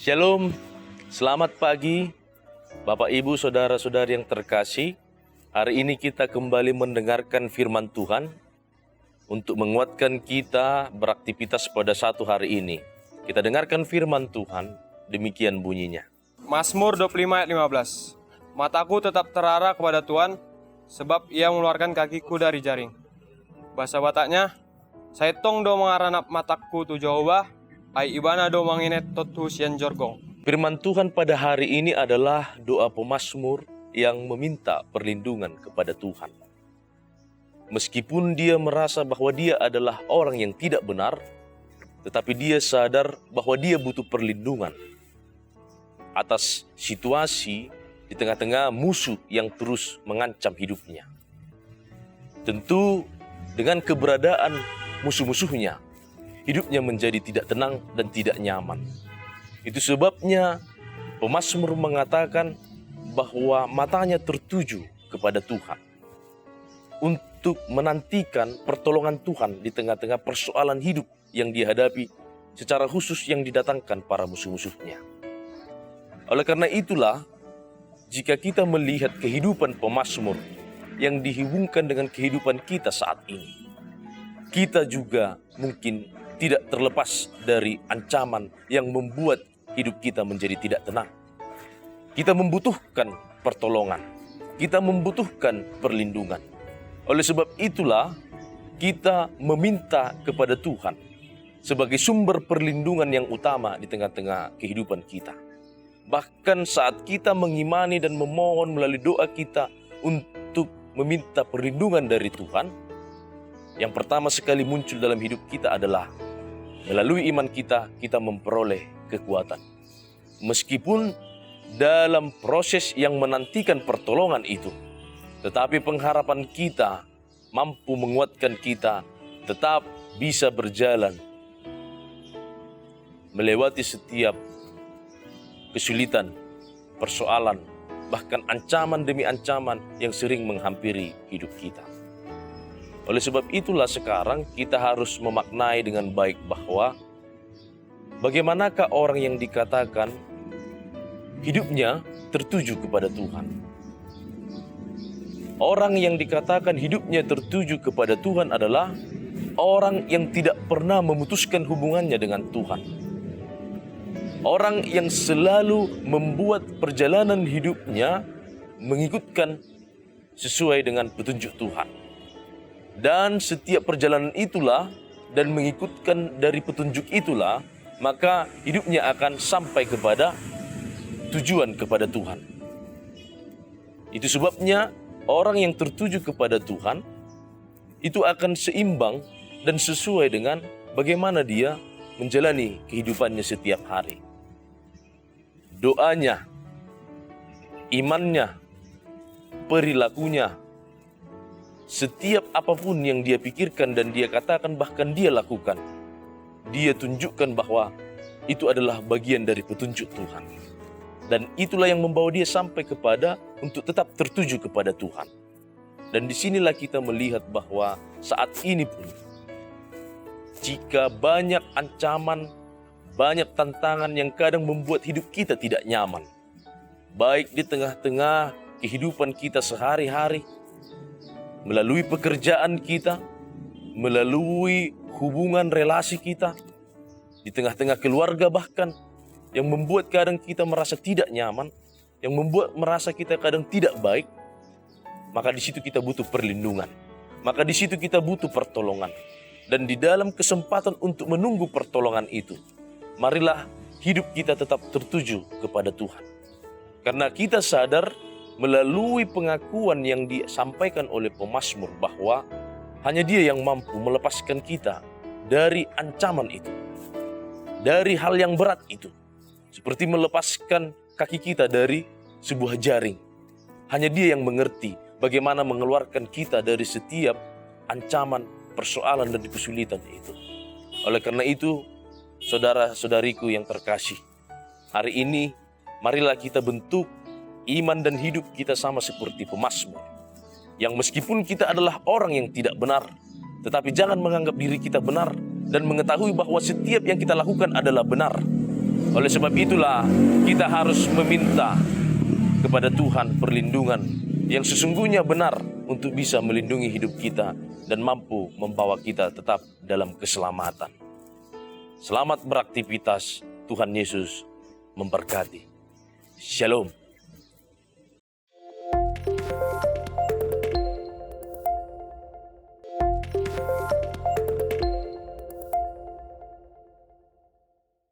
Shalom, selamat pagi Bapak Ibu Saudara-saudari yang terkasih. Hari ini kita kembali mendengarkan firman Tuhan untuk menguatkan kita beraktivitas pada satu hari ini. Kita dengarkan firman Tuhan, demikian bunyinya. Mazmur 25 ayat 15. Mataku tetap terarah kepada Tuhan, sebab Ia mengeluarkan kakiku dari jaring. Bahasa Bataknya, saya tong do mengaranap mataku tu Jehovah, ai ibana do manginet totu sian jorgong. Firman Tuhan pada hari ini adalah doa pemazmur yang meminta perlindungan kepada Tuhan. Meskipun dia merasa bahwa dia adalah orang yang tidak benar, tetapi dia sadar bahwa dia butuh perlindungan atas situasi di tengah-tengah musuh yang terus mengancam hidupnya. Tentu dengan keberadaan musuh-musuhnya, hidupnya menjadi tidak tenang dan tidak nyaman. Itu sebabnya pemazmur mengatakan bahwa matanya tertuju kepada Tuhan untuk menantikan pertolongan Tuhan di tengah-tengah persoalan hidup yang dihadapi, secara khusus yang didatangkan para musuh-musuhnya. Oleh karena itulah, jika kita melihat kehidupan pemazmur yang dihubungkan dengan kehidupan kita saat ini, kita juga mungkin tidak terlepas dari ancaman yang membuat hidup kita menjadi tidak tenang. Kita membutuhkan pertolongan, kita membutuhkan perlindungan. Oleh sebab itulah, kita meminta kepada Tuhan sebagai sumber perlindungan yang utama di tengah-tengah kehidupan kita. Bahkan saat kita mengimani dan memohon melalui doa kita untuk meminta perlindungan dari Tuhan, yang pertama sekali muncul dalam hidup kita adalah melalui iman kita, kita memperoleh kekuatan. Meskipun dalam proses yang menantikan pertolongan itu, tetapi pengharapan kita mampu menguatkan kita tetap bisa berjalan melewati setiap kesulitan, persoalan, bahkan ancaman demi ancaman yang sering menghampiri hidup kita. Oleh sebab itulah sekarang kita harus memaknai dengan baik bahwa bagaimanakah orang yang dikatakan hidupnya tertuju kepada Tuhan. Orang yang dikatakan hidupnya tertuju kepada Tuhan adalah orang yang tidak pernah memutuskan hubungannya dengan Tuhan. Orang yang selalu membuat perjalanan hidupnya mengikutkan sesuai dengan petunjuk Tuhan. Dan setiap perjalanan itulah dan mengikutkan dari petunjuk itulah, maka hidupnya akan sampai kepada tujuan kepada Tuhan. Itu sebabnya orang yang tertuju kepada Tuhan itu akan seimbang dan sesuai dengan bagaimana dia menjalani kehidupannya setiap hari. Doanya, imannya, perilakunya, setiap apapun yang dia pikirkan dan dia katakan bahkan dia lakukan, dia tunjukkan bahwa itu adalah bagian dari petunjuk Tuhan. Dan itulah yang membawa dia sampai kepada untuk tetap tertuju kepada Tuhan. Dan disinilah kita melihat bahwa saat ini pun, jika banyak ancaman, banyak tantangan yang kadang membuat hidup kita tidak nyaman, baik di tengah-tengah kehidupan kita sehari-hari, melalui pekerjaan kita, melalui hubungan relasi kita, di tengah-tengah keluarga bahkan, yang membuat kadang kita merasa tidak nyaman, yang membuat merasa kita kadang tidak baik, maka di situ kita butuh perlindungan. Maka di situ kita butuh pertolongan. Dan di dalam kesempatan untuk menunggu pertolongan itu, marilah hidup kita tetap tertuju kepada Tuhan. Karena kita sadar melalui pengakuan yang disampaikan oleh pemazmur bahwa hanya Dia yang mampu melepaskan kita dari ancaman itu, dari hal yang berat itu, seperti melepaskan kaki kita dari sebuah jaring. Hanya Dia yang mengerti bagaimana mengeluarkan kita dari setiap ancaman, persoalan dan kesulitan itu. Oleh karena itu, saudara-saudariku yang terkasih, hari ini marilah kita bentuk iman dan hidup kita sama seperti pemazmur, yang meskipun kita adalah orang yang tidak benar, tetapi jangan menganggap diri kita benar dan mengetahui bahwa setiap yang kita lakukan adalah benar. Oleh sebab itulah kita harus meminta kepada Tuhan perlindungan yang sesungguhnya benar untuk bisa melindungi hidup kita dan mampu membawa kita tetap dalam keselamatan. Selamat beraktivitas, Tuhan Yesus memberkati. Shalom.